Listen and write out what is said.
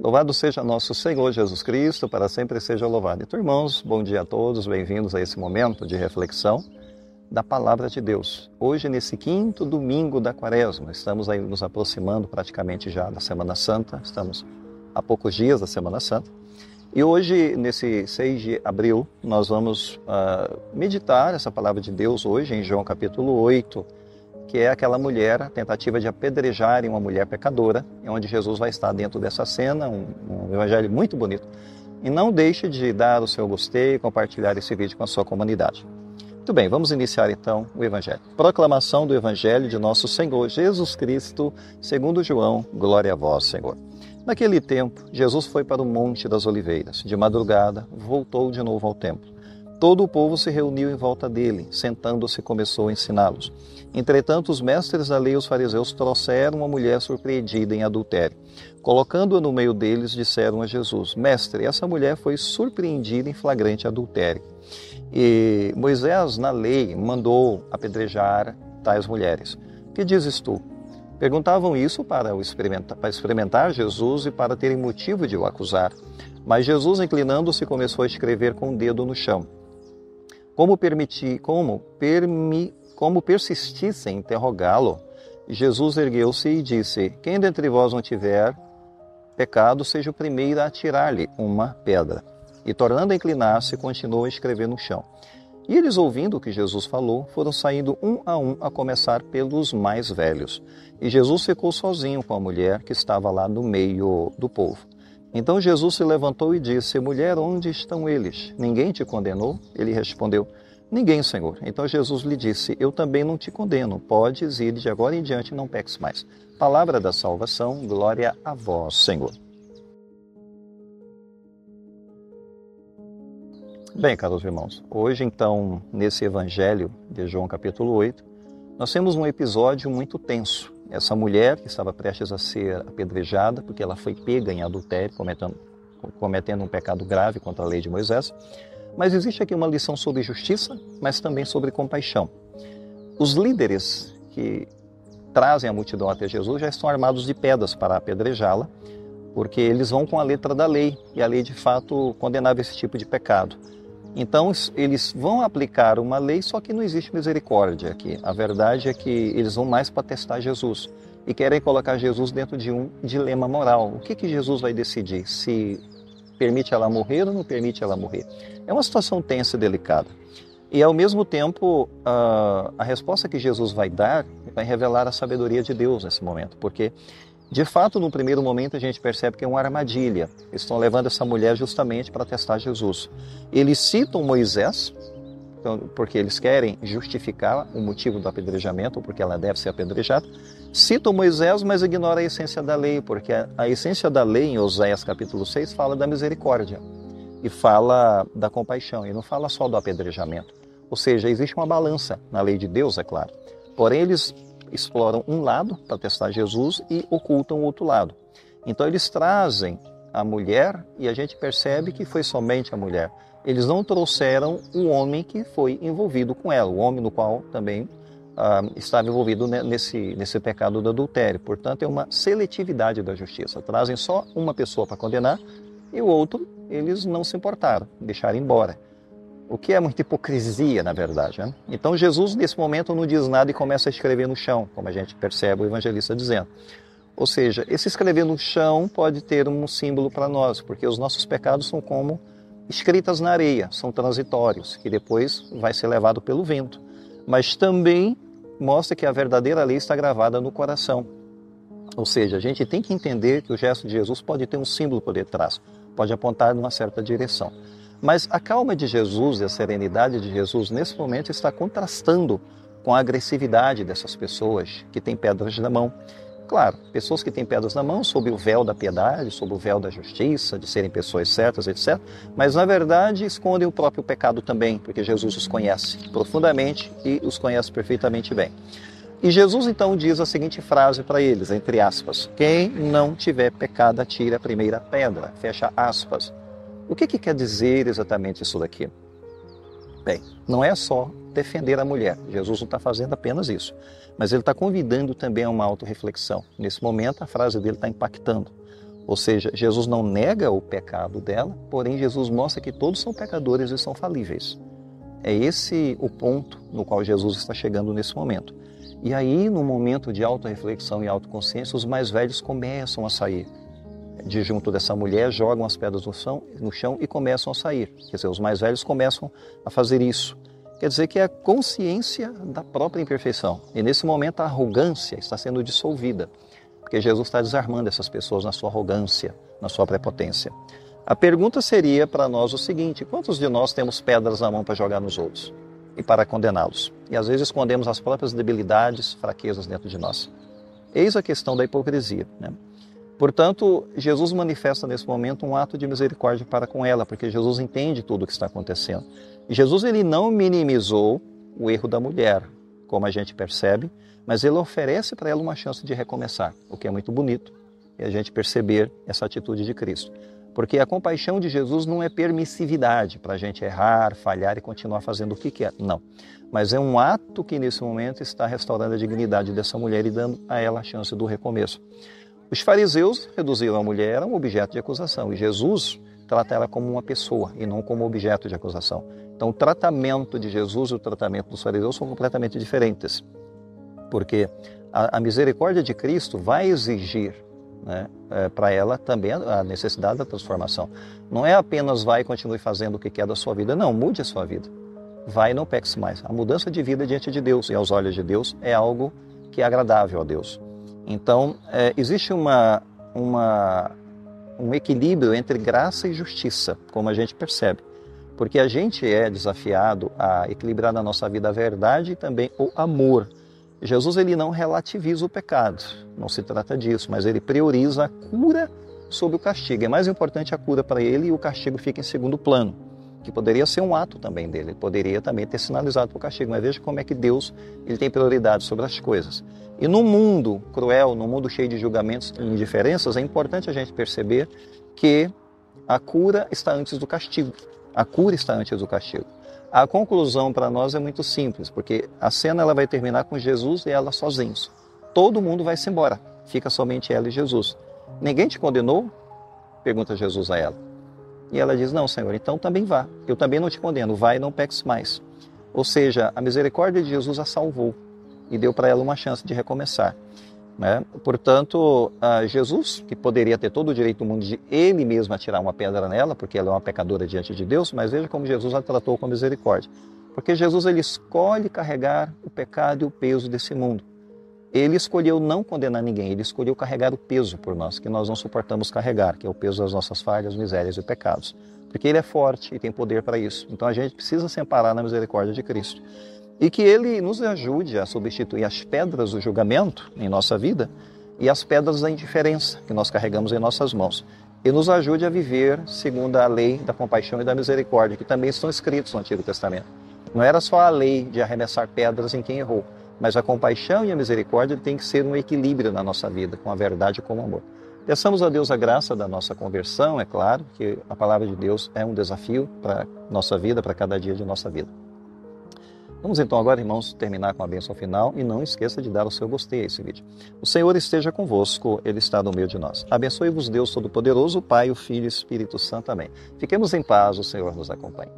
Louvado seja nosso Senhor Jesus Cristo, para sempre seja louvado. Então, irmãos, bom dia a todos, bem-vindos a esse momento de reflexão da Palavra de Deus. Hoje, nesse quinto domingo da Quaresma, estamos aí nos aproximando praticamente já da Semana Santa, estamos há poucos dias da Semana Santa. E hoje, nesse 6 de abril, nós vamos meditar essa Palavra de Deus hoje em João capítulo 8, que é aquela mulher, a tentativa de apedrejarem uma mulher pecadora, onde Jesus vai estar dentro dessa cena, um evangelho muito bonito. E não deixe de dar o seu gostei e compartilhar esse vídeo com a sua comunidade. Muito bem, vamos iniciar então o evangelho. Proclamação do evangelho de nosso Senhor Jesus Cristo, segundo João, glória a vós, Senhor. Naquele tempo, Jesus foi para o Monte das Oliveiras. De madrugada, voltou de novo ao templo. Todo o povo se reuniu em volta dele, sentando-se começou a ensiná-los. Entretanto, os mestres da lei e os fariseus trouxeram uma mulher surpreendida em adultério. Colocando-a no meio deles, disseram a Jesus: Mestre, essa mulher foi surpreendida em flagrante adultério. E Moisés, na lei, mandou apedrejar tais mulheres. Que dizes tu? Perguntavam isso para experimentar Jesus e para terem motivo de o acusar. Mas Jesus, inclinando-se, começou a escrever com o dedo no chão. Como persistisse em interrogá-lo, Jesus ergueu-se e disse: Quem dentre vós não tiver pecado, seja o primeiro a atirar-lhe uma pedra. E tornando a inclinar-se, continuou a escrever no chão. E eles, ouvindo o que Jesus falou, foram saindo um, a começar pelos mais velhos. E Jesus ficou sozinho com a mulher que estava lá no meio do povo. Então Jesus se levantou e disse: Mulher, onde estão eles? Ninguém te condenou? Ele respondeu: Ninguém, Senhor. Então Jesus lhe disse: Eu também não te condeno. Podes ir de agora em diante e não peques mais. Palavra da salvação, glória a vós, Senhor. Bem, caros irmãos, hoje então, nesse Evangelho de João capítulo 8, nós temos um episódio muito tenso. Essa mulher que estava prestes a ser apedrejada, porque ela foi pega em adultério, cometendo um pecado grave contra a lei de Moisés. Mas existe aqui uma lição sobre justiça, mas também sobre compaixão. Os líderes que trazem a multidão até Jesus já estão armados de pedras para apedrejá-la, porque eles vão com a letra da lei, e a lei de fato condenava esse tipo de pecado. Então eles vão aplicar uma lei, só que não existe misericórdia aqui. A verdade é que eles vão mais para testar Jesus e querem colocar Jesus dentro de um dilema moral. O que Jesus vai decidir? Se permite ela morrer ou não permite ela morrer? É uma situação tensa e delicada. E ao mesmo tempo, a resposta que Jesus vai dar vai revelar a sabedoria de Deus nesse momento, porque de fato, no primeiro momento, a gente percebe que é uma armadilha. Eles estão levando essa mulher justamente para testar Jesus. Eles citam Moisés, porque eles querem justificar o motivo do apedrejamento, porque ela deve ser apedrejada. Citam Moisés, mas ignoram a essência da lei, porque a essência da lei, em Oséias capítulo 6, fala da misericórdia e fala da compaixão, e não fala só do apedrejamento. Ou seja, existe uma balança na lei de Deus, é claro. Porém, eles exploram um lado para testar Jesus e ocultam o outro lado. Então eles trazem a mulher e a gente percebe que foi somente a mulher. Eles não trouxeram o homem que foi envolvido com ela, o homem no qual também estava envolvido nesse pecado do adultério. Portanto, é uma seletividade da justiça. Trazem só uma pessoa para condenar e o outro eles não se importaram, deixaram embora. O que é muita hipocrisia, na verdade, né? Então Jesus, nesse momento, não diz nada e começa a escrever no chão, como a gente percebe o evangelista dizendo. Ou seja, esse escrever no chão pode ter um símbolo para nós, porque os nossos pecados são como escritas na areia, são transitórios, que depois vai ser levado pelo vento. Mas também mostra que a verdadeira lei está gravada no coração. Ou seja, a gente tem que entender que o gesto de Jesus pode ter um símbolo por detrás, pode apontar numa certa direção. Mas a calma de Jesus e a serenidade de Jesus, nesse momento, está contrastando com a agressividade dessas pessoas que têm pedras na mão. Claro, pessoas que têm pedras na mão sob o véu da piedade, sob o véu da justiça, de serem pessoas certas, etc. Mas, na verdade, escondem o próprio pecado também, porque Jesus os conhece profundamente e os conhece perfeitamente bem. E Jesus, então, diz a seguinte frase para eles, entre aspas: Quem não tiver pecado, atire a primeira pedra, fecha aspas. O que quer dizer exatamente isso daqui? Bem, não é só defender a mulher. Jesus não está fazendo apenas isso. Mas ele está convidando também a uma autorreflexão. Nesse momento, a frase dele está impactando. Ou seja, Jesus não nega o pecado dela, porém Jesus mostra que todos são pecadores e são falíveis. É esse o ponto no qual Jesus está chegando nesse momento. E aí, no momento de autorreflexão e autoconsciência, os mais velhos começam a sair de junto dessa mulher, jogam as pedras no chão e começam a sair. Quer dizer, os mais velhos começam a fazer isso. Quer dizer que é a consciência da própria imperfeição. E nesse momento a arrogância está sendo dissolvida, porque Jesus está desarmando essas pessoas na sua arrogância, na sua prepotência. A pergunta seria para nós o seguinte: quantos de nós temos pedras na mão para jogar nos outros e para condená-los? E às vezes escondemos as próprias debilidades, fraquezas dentro de nós. Eis a questão da hipocrisia, né? Portanto, Jesus manifesta nesse momento um ato de misericórdia para com ela, porque Jesus entende tudo o que está acontecendo. E Jesus ele não minimizou o erro da mulher, como a gente percebe, mas ele oferece para ela uma chance de recomeçar, o que é muito bonito, e a gente perceber essa atitude de Cristo. Porque a compaixão de Jesus não é permissividade para a gente errar, falhar e continuar fazendo o que quer, não. Mas é um ato que nesse momento está restaurando a dignidade dessa mulher e dando a ela a chance do recomeço. Os fariseus reduziram a mulher a um objeto de acusação e Jesus trata ela como uma pessoa e não como objeto de acusação. Então o tratamento de Jesus e o tratamento dos fariseus são completamente diferentes, porque a misericórdia de Cristo vai exigir, né, para ela também a necessidade da transformação. Não é apenas vai e continue fazendo o que quer da sua vida, não, mude a sua vida. Vai e não peques mais. A mudança de vida diante de Deus e aos olhos de Deus é algo que é agradável a Deus. Então, existe um equilíbrio entre graça e justiça, como a gente percebe. Porque a gente é desafiado a equilibrar na nossa vida a verdade e também o amor. Jesus ele não relativiza o pecado, não se trata disso, mas ele prioriza a cura sobre o castigo. É mais importante a cura para ele e o castigo fica em segundo plano, que poderia ser um ato também dele, ele poderia também ter sinalizado para o castigo, mas veja como é que Deus ele tem prioridade sobre as coisas. E no mundo cruel, no mundo cheio de julgamentos e indiferenças, é importante a gente perceber que a cura está antes do castigo. A cura está antes do castigo. A conclusão para nós é muito simples, porque a cena ela vai terminar com Jesus e ela sozinhos. Todo mundo vai se embora, fica somente ela e Jesus. Ninguém te condenou? Pergunta Jesus a ela. E ela diz, não, Senhor, então também vá. Eu também não te condeno, vai e não peques mais. Ou seja, a misericórdia de Jesus a salvou e deu para ela uma chance de recomeçar, né? Portanto, Jesus, que poderia ter todo o direito do mundo de ele mesmo atirar uma pedra nela, porque ela é uma pecadora diante de Deus, mas veja como Jesus a tratou com misericórdia. Porque Jesus ele escolhe carregar o pecado e o peso desse mundo. Ele escolheu não condenar ninguém, ele escolheu carregar o peso por nós, que nós não suportamos carregar, que é o peso das nossas falhas, misérias e pecados. Porque ele é forte e tem poder para isso. Então a gente precisa se amparar na misericórdia de Cristo. E que ele nos ajude a substituir as pedras do julgamento em nossa vida e as pedras da indiferença que nós carregamos em nossas mãos. E nos ajude a viver segundo a lei da compaixão e da misericórdia, que também estão escritos no Antigo Testamento. Não era só a lei de arremessar pedras em quem errou, mas a compaixão e a misericórdia tem que ser um equilíbrio na nossa vida, com a verdade e com o amor. Peçamos a Deus a graça da nossa conversão, é claro, que a palavra de Deus é um desafio para a nossa vida, para cada dia de nossa vida. Vamos então agora, irmãos, terminar com a bênção final e não esqueça de dar o seu gostei a esse vídeo. O Senhor esteja convosco, Ele está no meio de nós. Abençoe-vos Deus Todo-Poderoso, Pai, o Filho e o Espírito Santo. Amém. Fiquemos em paz, o Senhor nos acompanhe.